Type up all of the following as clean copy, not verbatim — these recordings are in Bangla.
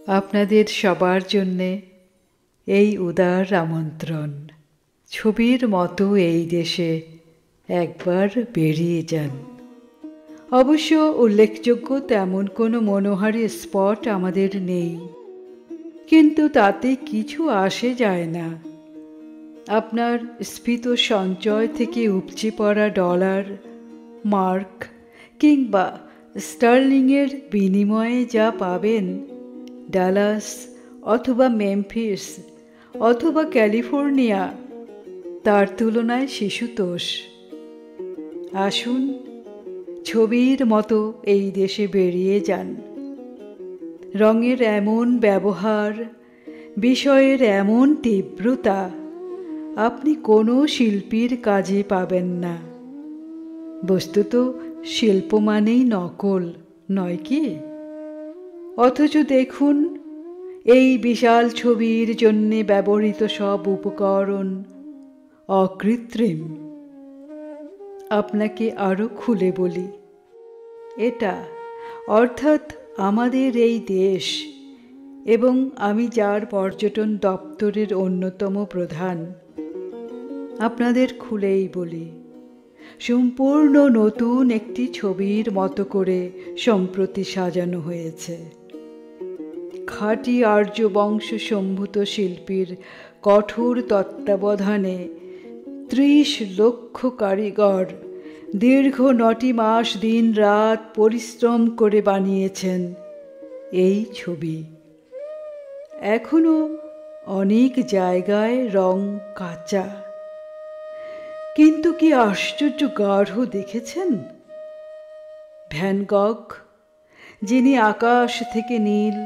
আপনাদের সবার জন্যে এই উদার আমন্ত্রণ। ছবির মতো এই দেশে একবার বেরিয়ে যান। অবশ্য উল্লেখযোগ্য তেমন কোনো মনোহারী স্পট আমাদের নেই, কিন্তু তাতে কিছু আসে যায় না। আপনার স্ফীত সঞ্চয় থেকে উপচে পড়া ডলার, মার্ক কিংবা স্টার্লিংয়ের বিনিময়ে যা পাবেন, ডালাস অথবা মেমফিস অথবা ক্যালিফোর্নিয়া তার তুলনায় শিশুতোষ। আসুন, ছবির মতো এই দেশে বেরিয়ে যান। রঙের এমন ব্যবহার, বিষয়ের এমন তীব্রতা আপনি কোনো শিল্পীর কাজে পাবেন না। বস্তুত শিল্প মানেই নকল, নয় কি? অথচ দেখুন, এই বিশাল ছবির জন্যে ব্যবহৃত সব উপকরণ অকৃত্রিম। আপনাকে আরও খুলে বলি, এটা অর্থাৎ আমাদের এই দেশ, এবং আমি যার পর্যটন দপ্তরের অন্যতম প্রধান, আপনাদের খুলেই বলি, সম্পূর্ণ নতুন একটি ছবির মতো করে সম্প্রতি সাজানো হয়েছে। খাঁটি আর্য বংশ সম্ভূত শিল্পীর কঠোর তত্ত্বাবধানে ৩০ লক্ষ কারিগর দীর্ঘ ৯টি মাস দিন রাত পরিশ্রম করে বানিয়েছেন এই ছবি। এখনো অনেক জায়গায় রং কাঁচা, কিন্তু কি আশ্চর্য গাঢ় দেখেছেন? ভ্যান গঘ, যিনি আকাশ থেকে নীল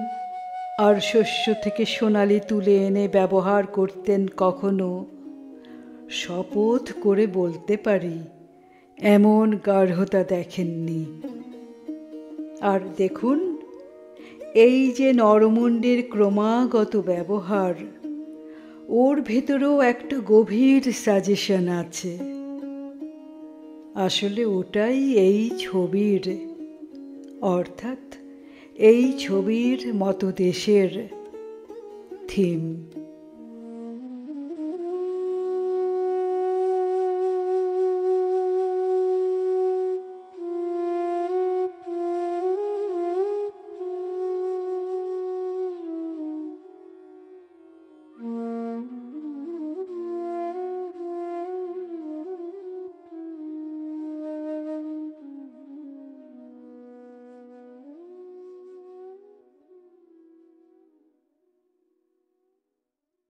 আর শস্য থেকে সোনালি তুলে এনে ব্যবহার করতেন, কখনো শপথ করে বলতে পারি এমন গাঢ়তা দেখেননি। আর দেখুন, এই যে নরমুণ্ডের ক্রমাগত ব্যবহার, ওর ভেতরেও একটা গভীর সাজেশন আছে। আসলে ওটাই এই ছবির, অর্থাৎ এই ছবির মতো দেশের থিম।